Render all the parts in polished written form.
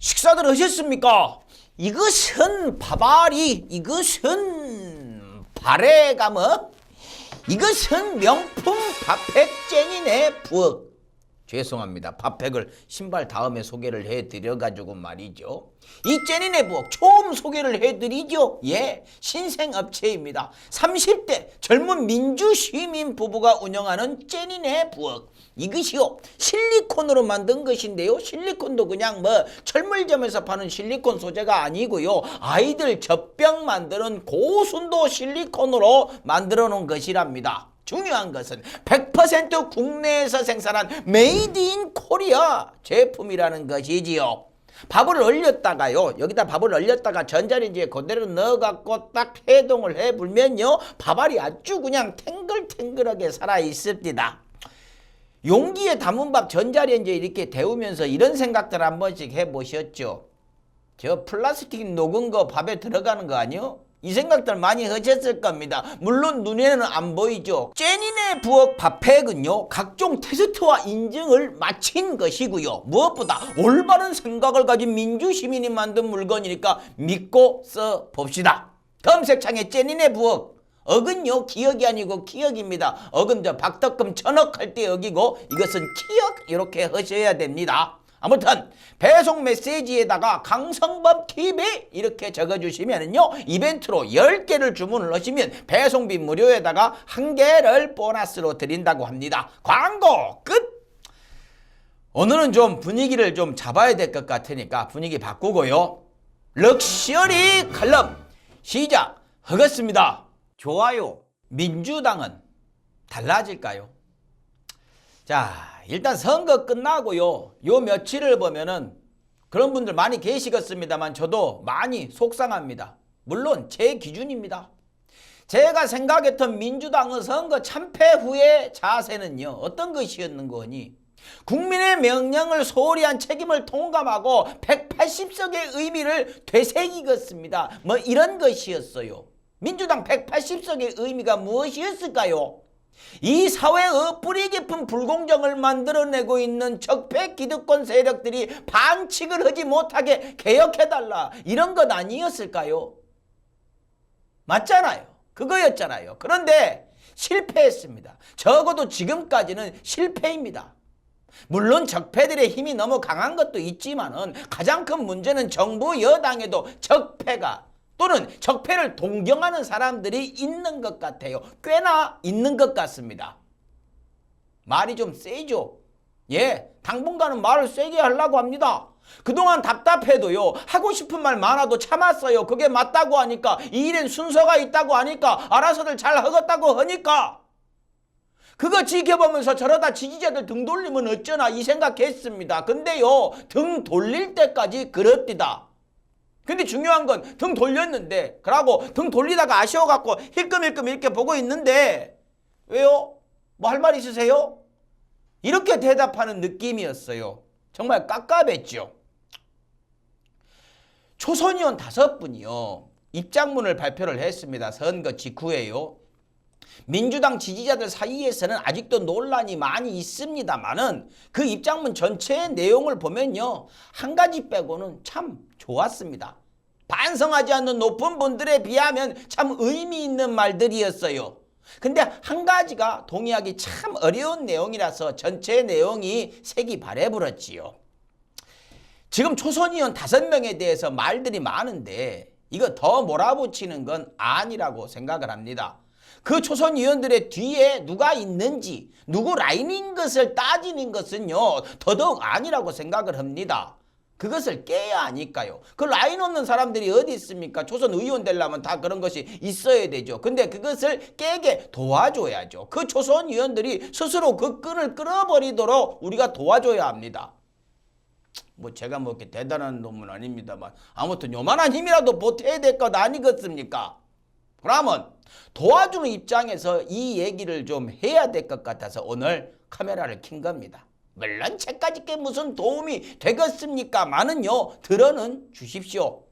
식사들 하셨습니까? 이것은 밥알이, 이것은 발에가뭐, 이것은 명품 밥팩쟁이네 부엌. 죄송합니다. 밥팩을 신발 다음에 소개를 해드려가지고 말이죠. 이 ចេ니네 부엌 처음 소개를 해드리죠. 예, 신생업체입니다. 30대 젊은 민주시민 부부가 운영하는 ចេ니네 부엌. 이것이요, 실리콘으로 만든 것인데요. 실리콘도 그냥 뭐 철물점에서 파는 실리콘 소재가 아니고요. 아이들 젖병 만드는 고순도 실리콘으로 만들어 놓은 것이랍니다. 중요한 것은 100% 국내에서 생산한 메이드 인 코리아 제품이라는 것이지요. 밥을 얼렸다가요, 여기다 밥을 얼렸다가 전자레인지에 그대로 넣어갖고 딱 해동을 해불면요, 밥알이 아주 그냥 탱글탱글하게 살아있습니다. 용기에 담은 밥 전자레인지에 이렇게 데우면서 이런 생각들 한 번씩 해보셨죠? 저 플라스틱 녹은 거 밥에 들어가는 거 아니요? 이 생각들 많이 하셨을 겁니다. 물론 눈에는 안 보이죠. ចេ니네 부엌 밥팩은요, 각종 테스트와 인증을 마친 것이고요. 무엇보다 올바른 생각을 가진 민주시민이 만든 물건이니까 믿고 써봅시다. 검색창에 ចេ니네 부엌. 억은요, 기억이 아니고 기억입니다. 억은 저 박덕금 천억 할 때 억이고, 이것은 기억, 이렇게 하셔야 됩니다. 아무튼 배송 메시지에다가 강성범 TV 이렇게 적어주시면요, 이벤트로 10개를 주문을 하시면 배송비 무료에다가 1개를 보너스로 드린다고 합니다. 광고 끝! 오늘은 좀 분위기를 좀 잡아야 될 것 같으니까 분위기 바꾸고요, 럭셔리 칼럼 시작하겠습니다. 좋아요. 민주당은 달라질까요? 자, 일단 선거 끝나고요, 요 며칠을 보면은 그런 분들 많이 계시겠습니다만 저도 많이 속상합니다. 물론 제 기준입니다. 제가 생각했던 민주당의 선거 참패 후의 자세는요, 어떤 것이었는 거니? 국민의 명령을 소홀히 한 책임을 통감하고 180석의 의미를 되새기겠습니다. 뭐 이런 것이었어요. 민주당 180석의 의미가 무엇이었을까요? 이 사회의 뿌리 깊은 불공정을 만들어내고 있는 적폐 기득권 세력들이 반칙을 하지 못하게 개혁해달라, 이런 것 아니었을까요? 맞잖아요. 그거였잖아요. 그런데 실패했습니다. 적어도 지금까지는 실패입니다. 물론 적폐들의 힘이 너무 강한 것도 있지만은 가장 큰 문제는 정부 여당에도 적폐가 또는 적폐를 동경하는 사람들이 있는 것 같아요. 꽤나 있는 것 같습니다. 말이 좀 세죠? 예, 당분간은 말을 세게 하려고 합니다. 그동안 답답해도요, 하고 싶은 말 많아도 참았어요. 그게 맞다고 하니까, 이 일엔 순서가 있다고 하니까, 알아서들 잘 하겠다고 하니까, 그거 지켜보면서 저러다 지지자들 등 돌리면 어쩌나 이 생각했습니다. 근데요, 등 돌릴 때까지 그렇디다. 근데 중요한 건 등 돌렸는데, 그러고 등 돌리다가 아쉬워갖고 힐끔힐끔 이렇게 보고 있는데, 왜요? 뭐 할 말 있으세요? 이렇게 대답하는 느낌이었어요. 정말 깝깝했죠. 초선 의원 5분이요, 입장문을 발표를 했습니다. 선거 직후에요. 민주당 지지자들 사이에서는 아직도 논란이 많이 있습니다만은 그 입장문 전체의 내용을 보면요, 한 가지 빼고는 참 좋았습니다. 반성하지 않는 높은 분들에 비하면 참 의미 있는 말들이었어요. 근데 한 가지가 동의하기 참 어려운 내용이라서 전체 내용이 색이 바래버렸지요. 지금 초선 의원 5명에 대해서 말들이 많은데 이거 더 몰아붙이는 건 아니라고 생각을 합니다. 그 초선 의원들의 뒤에 누가 있는지, 누구 라인인 것을 따지는 것은요, 더더욱 아니라고 생각을 합니다. 그것을 깨야 하니까요. 그 라인 없는 사람들이 어디 있습니까? 초선 의원 되려면 다 그런 것이 있어야 되죠. 근데 그것을 깨게 도와줘야죠. 그 초선 의원들이 스스로 그 끈을 끊어버리도록 우리가 도와줘야 합니다. 뭐 제가 뭐 이렇게 대단한 놈은 아닙니다만, 아무튼 요만한 힘이라도 보태야 될 것 아니겠습니까? 그러면 도와주는 입장에서 이 얘기를 좀 해야 될 것 같아서 오늘 카메라를 킨 겁니다. 물론 책까지 게 무슨 도움이 되겠습니까만은요, 들어는 주십시오.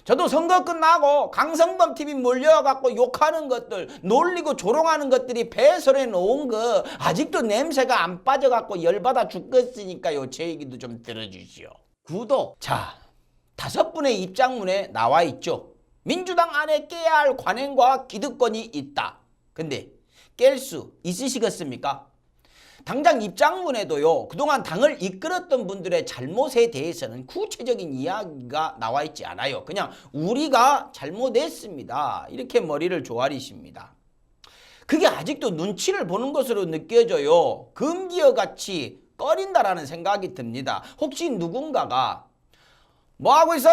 저도 선거 끝나고 강성범 TV 몰려갖고 욕하는 것들, 놀리고 조롱하는 것들이 배설해 놓은 거 아직도 냄새가 안 빠져갖고 열받아 죽겠으니까요, 제 얘기도 좀 들어주시오. 구독. 자, 5분의 입장문에 나와 있죠. 민주당 안에 깨야 할 관행과 기득권이 있다. 근데 깰 수 있으시겠습니까? 당장 입장문에도요, 그동안 당을 이끌었던 분들의 잘못에 대해서는 구체적인 이야기가 나와 있지 않아요. 그냥 우리가 잘못했습니다, 이렇게 머리를 조아리십니다. 그게 아직도 눈치를 보는 것으로 느껴져요. 금기어 같이 꺼린다라는 생각이 듭니다. 혹시 누군가가 뭐 하고 있어?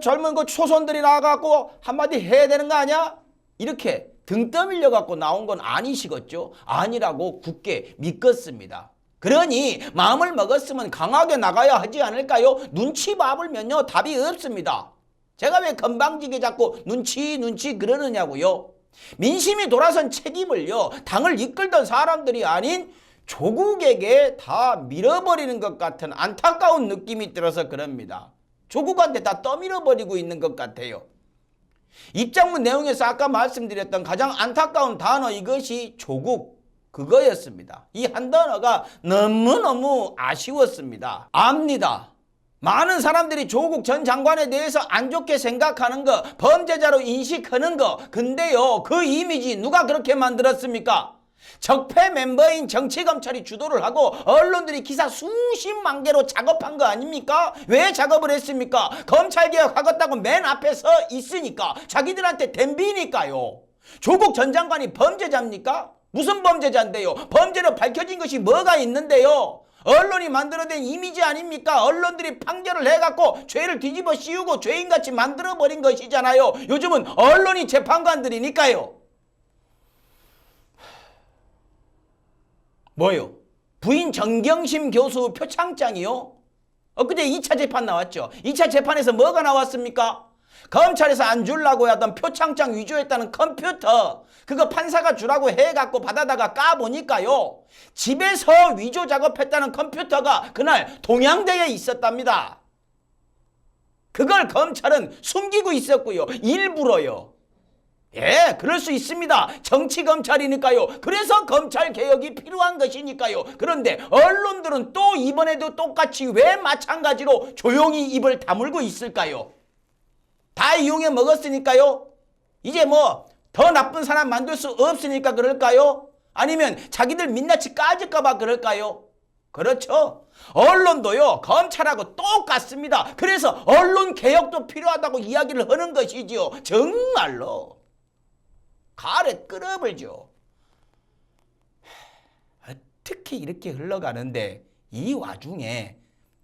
젊은 초선들이 나와갖고 한마디 해야 되는 거 아니야? 이렇게 등 떠밀려 갖고 나온 건 아니시겠죠? 아니라고 굳게 믿겠습니다. 그러니 마음을 먹었으면 강하게 나가야 하지 않을까요? 눈치 봐보면요, 답이 없습니다. 제가 왜 건방지게 자꾸 눈치 그러느냐고요? 민심이 돌아선 책임을요, 당을 이끌던 사람들이 아닌 조국에게 다 밀어버리는 것 같은 안타까운 느낌이 들어서 그럽니다. 조국한테 다 떠밀어버리고 있는 것 같아요. 입장문 내용에서 아까 말씀드렸던 가장 안타까운 단어, 이것이 조국, 그거였습니다. 이 한 단어가 너무너무 아쉬웠습니다. 압니다. 많은 사람들이 조국 전 장관에 대해서 안 좋게 생각하는 거, 범죄자로 인식하는 거. 근데요, 그 이미지 누가 그렇게 만들었습니까? 적폐 멤버인 정치검찰이 주도를 하고 언론들이 기사 수십만 개로 작업한 거 아닙니까? 왜 작업을 했습니까? 검찰개혁하겠다고 맨 앞에 서 있으니까, 자기들한테 덤비니까요. 조국 전 장관이 범죄자입니까? 무슨 범죄자인데요? 범죄로 밝혀진 것이 뭐가 있는데요? 언론이 만들어낸 이미지 아닙니까? 언론들이 판결을 해갖고 죄를 뒤집어 씌우고 죄인같이 만들어버린 것이잖아요. 요즘은 언론이 재판관들이니까요. 뭐요? 부인 정경심 교수 표창장이요? 엊그제 2차 재판 나왔죠. 2차 재판에서 뭐가 나왔습니까? 검찰에서 안 주려고 하던 표창장 위조했다는 컴퓨터, 그거 판사가 주라고 해갖고 받아다가 까보니까요, 집에서 위조 작업했다는 컴퓨터가 그날 동양대에 있었답니다. 그걸 검찰은 숨기고 있었고요. 일부러요. 예, 그럴 수 있습니다. 정치검찰이니까요. 그래서 검찰개혁이 필요한 것이니까요. 그런데 언론들은 또 이번에도 똑같이 왜 마찬가지로 조용히 입을 다물고 있을까요? 다 이용해 먹었으니까요? 이제 뭐 더 나쁜 사람 만들 수 없으니까 그럴까요? 아니면 자기들 민낯이 까질까봐 그럴까요? 그렇죠. 언론도요, 검찰하고 똑같습니다. 그래서 언론개혁도 필요하다고 이야기를 하는 것이지요. 정말로 가래 끌어버리죠. 어떻게 이렇게 흘러가는데 이 와중에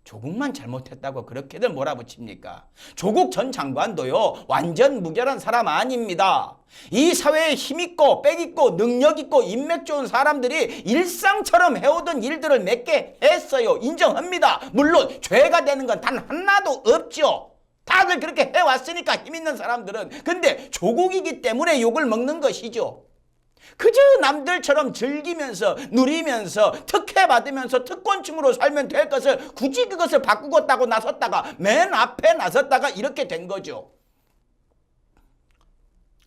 조국만 잘못했다고 그렇게들 몰아붙입니까? 조국 전 장관도요, 완전 무결한 사람 아닙니다. 이 사회에 힘있고 빽있고 능력있고 인맥 좋은 사람들이 일상처럼 해오던 일들을 몇 개 했어요. 인정합니다. 물론 죄가 되는 건 단 하나도 없죠. 다들 그렇게 해왔으니까 힘있는 사람들은. 근데 조국이기 때문에 욕을 먹는 것이죠. 그저 남들처럼 즐기면서 누리면서 특혜 받으면서 특권층으로 살면 될 것을 굳이 그것을 바꾸겠다고 나섰다가 맨 앞에 나섰다가 이렇게 된 거죠.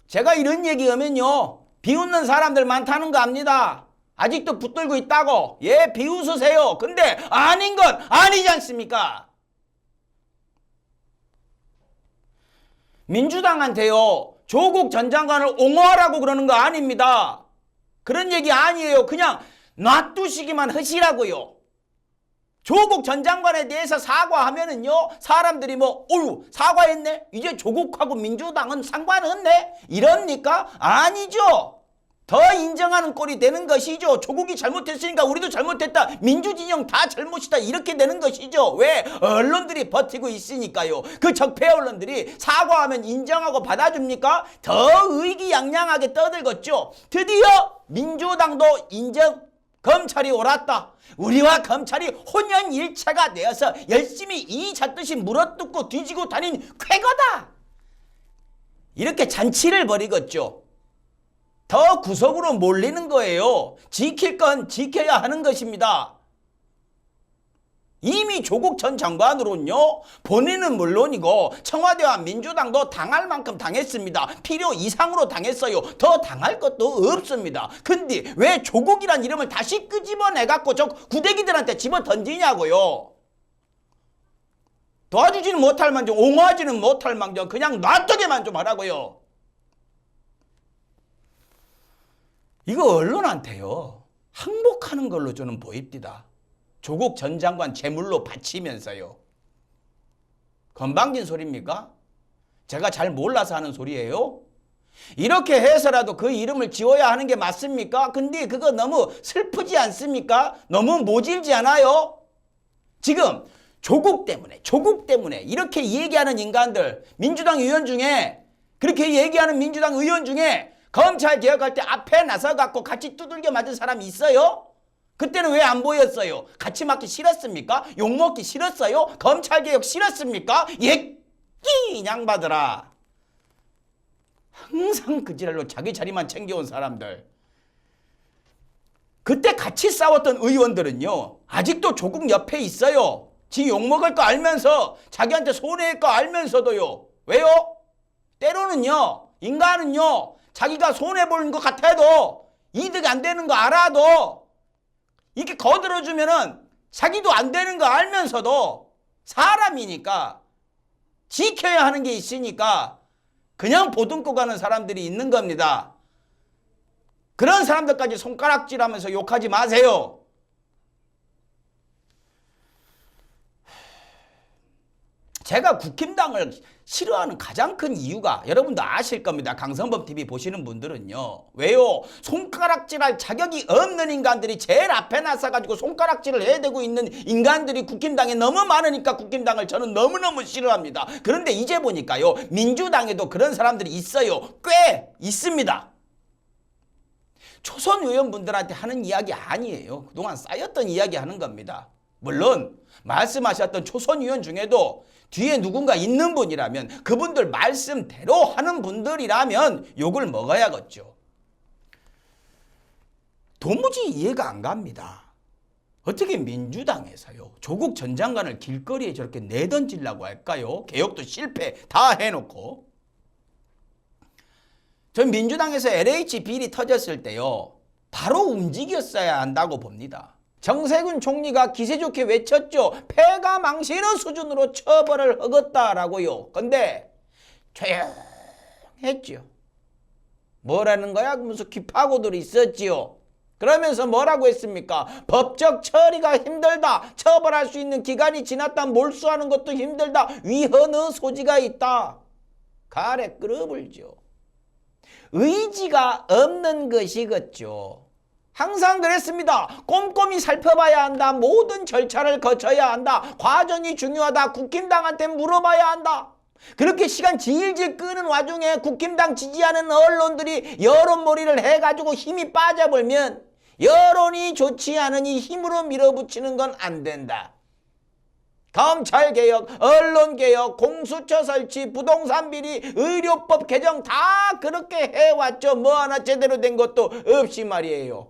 제가 이런 얘기하면요, 비웃는 사람들 많다는 거 압니다. 아직도 붙들고 있다고. 예, 비웃으세요. 근데 아닌 건 아니지 않습니까? 민주당한테요, 조국 전 장관을 옹호하라고 그러는 거 아닙니다. 그런 얘기 아니에요. 그냥 놔두시기만 하시라고요. 조국 전 장관에 대해서 사과하면은요, 사람들이 뭐, 어휴, 사과했네? 이제 조국하고 민주당은 상관없네? 이럽니까? 아니죠. 더 인정하는 꼴이 되는 것이죠. 조국이 잘못했으니까 우리도 잘못했다. 민주진영 다 잘못이다. 이렇게 되는 것이죠. 왜? 언론들이 버티고 있으니까요. 그 적폐 언론들이 사과하면 인정하고 받아줍니까? 더 의기양양하게 떠들겠죠. 드디어 민주당도 인정. 검찰이 옳았다. 우리와 검찰이 혼연일체가 되어서 열심히 이 잣듯이 물어뜯고 뒤지고 다닌 쾌거다. 이렇게 잔치를 벌이겠죠. 더 구석으로 몰리는 거예요. 지킬 건 지켜야 하는 것입니다. 이미 조국 전 장관으로는요, 본인은 물론이고 청와대와 민주당도 당할 만큼 당했습니다. 필요 이상으로 당했어요. 더 당할 것도 없습니다. 근데 왜 조국이란 이름을 다시 끄집어내갖고 저 구대기들한테 집어 던지냐고요. 도와주지는 못할 망정, 옹호하지는 못할 망정 그냥 놔두게만 좀 하라고요. 이거 언론한테요 항복하는 걸로 저는 보입니다. 조국 전 장관 제물로 바치면서요. 건방진 소리입니까? 제가 잘 몰라서 하는 소리예요? 이렇게 해서라도 그 이름을 지워야 하는 게 맞습니까? 근데 그거 너무 슬프지 않습니까? 너무 모질지 않아요? 지금 조국 때문에 이렇게 얘기하는 인간들, 민주당 의원 중에 그렇게 얘기하는 민주당 의원 중에 검찰 개혁할 때 앞에 나서갖고 같이 두들겨 맞은 사람이 있어요? 그때는 왜 안 보였어요? 같이 맞기 싫었습니까? 욕먹기 싫었어요? 검찰 개혁 싫었습니까? 예끼 양반들아. 항상 그 지랄로 자기 자리만 챙겨온 사람들. 그때 같이 싸웠던 의원들은요 아직도 조국 옆에 있어요. 지 욕먹을 거 알면서 자기한테 손해일 거 알면서도요. 왜요? 때로는요 인간은요 자기가 손해보는 것 같아도 이득 안 되는 거 알아도 이렇게 거들어주면은 자기도 안 되는 거 알면서도 사람이니까 지켜야 하는 게 있으니까 그냥 보듬고 가는 사람들이 있는 겁니다. 그런 사람들까지 손가락질하면서 욕하지 마세요. 제가 국힘당을 싫어하는 가장 큰 이유가 여러분도 아실 겁니다. 강성범TV 보시는 분들은요. 왜요? 손가락질할 자격이 없는 인간들이 제일 앞에 나서가지고 손가락질을 해대고 있는 인간들이 국힘당에 너무 많으니까 국힘당을 저는 너무너무 싫어합니다. 그런데 이제 보니까요. 민주당에도 그런 사람들이 있어요. 꽤 있습니다. 초선 의원분들한테 하는 이야기 아니에요. 그동안 쌓였던 이야기 하는 겁니다. 물론 말씀하셨던 초선 의원 중에도 뒤에 누군가 있는 분이라면 그분들 말씀대로 하는 분들이라면 욕을 먹어야겠죠. 도무지 이해가 안 갑니다. 어떻게 민주당에서요 조국 전 장관을 길거리에 저렇게 내던지려고 할까요? 개혁도 실패 다 해놓고. 전 민주당에서 LH 비리 터졌을 때요 바로 움직였어야 한다고 봅니다. 정세균 총리가 기세 좋게 외쳤죠. 패가 망신의 수준으로 처벌을 하겠다라고요. 근데 조용했죠. 뭐라는 거야? 그러면서 기파고들이 있었지요. 그러면서 뭐라고 했습니까? 법적 처리가 힘들다. 처벌할 수 있는 기간이 지났다. 몰수하는 것도 힘들다. 위헌의 소지가 있다. 가래 끌어불죠. 의지가 없는 것이겠죠. 항상 그랬습니다. 꼼꼼히 살펴봐야 한다. 모든 절차를 거쳐야 한다. 과정이 중요하다. 국힘당한테 물어봐야 한다. 그렇게 시간 질질 끄는 와중에 국힘당 지지하는 언론들이 여론몰이를 해가지고 힘이 빠져버리면 여론이 좋지 않으니 힘으로 밀어붙이는 건 안 된다. 검찰개혁, 언론개혁, 공수처 설치, 부동산 비리, 의료법 개정 다 그렇게 해왔죠. 뭐 하나 제대로 된 것도 없이 말이에요.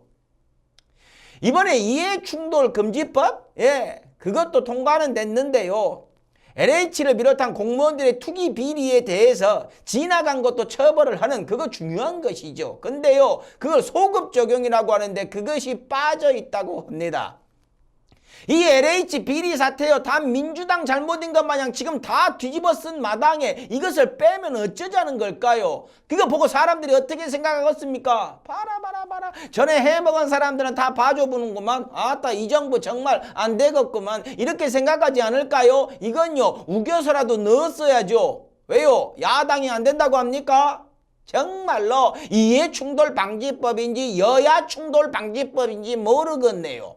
이번에 이해충돌금지법? 그것도 통과는 됐는데요. LH를 비롯한 공무원들의 투기 비리에 대해서 지나간 것도 처벌을 하는 그거 중요한 것이죠. 근데요, 그걸 소급 적용이라고 하는데 그것이 빠져 있다고 합니다. 이 LH 비리 사태요 다 민주당 잘못인 것 마냥 지금 다 뒤집어 쓴 마당에 이것을 빼면 어쩌자는 걸까요? 그거 보고 사람들이 어떻게 생각하겠습니까? 봐라 전에 해먹은 사람들은 다 봐줘보는구만. 아따 이 정부 정말 안 되겠구만 이렇게 생각하지 않을까요? 이건요 우겨서라도 넣었어야죠. 왜요? 야당이 안 된다고 합니까? 정말로 이해충돌방지법인지 여야충돌방지법인지 모르겠네요.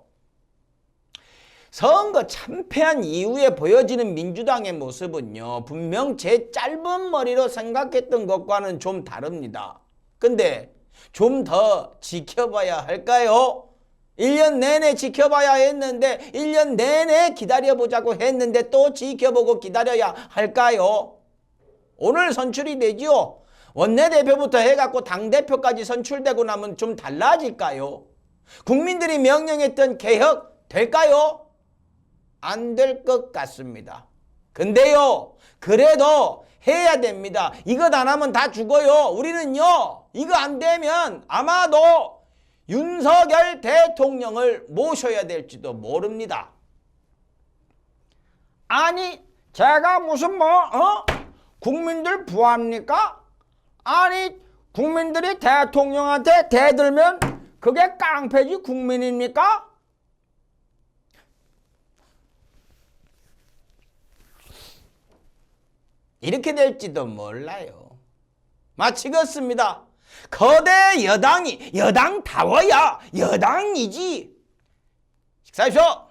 선거 참패한 이후에 보여지는 민주당의 모습은요 분명 제 짧은 머리로 생각했던 것과는 좀 다릅니다. 근데 좀 더 지켜봐야 할까요? 1년 내내 지켜봐야 했는데 1년 내내 기다려보자고 했는데 또 지켜보고 기다려야 할까요? 오늘 선출이 되죠. 원내대표부터 해갖고 당대표까지 선출되고 나면 좀 달라질까요? 국민들이 명령했던 개혁 될까요? 안 될 것 같습니다. 근데요 그래도 해야 됩니다. 이것 안 하면 다 죽어요. 우리는요 이거 안 되면 아마도 윤석열 대통령을 모셔야 될지도 모릅니다. 아니 제가 무슨 국민들 부합니까? 아니 국민들이 대통령한테 대들면 그게 깡패지 국민입니까? 이렇게 될지도 몰라요. 마치겠습니다. 거대 여당이 여당다워야 여당이지. 식사하십시오.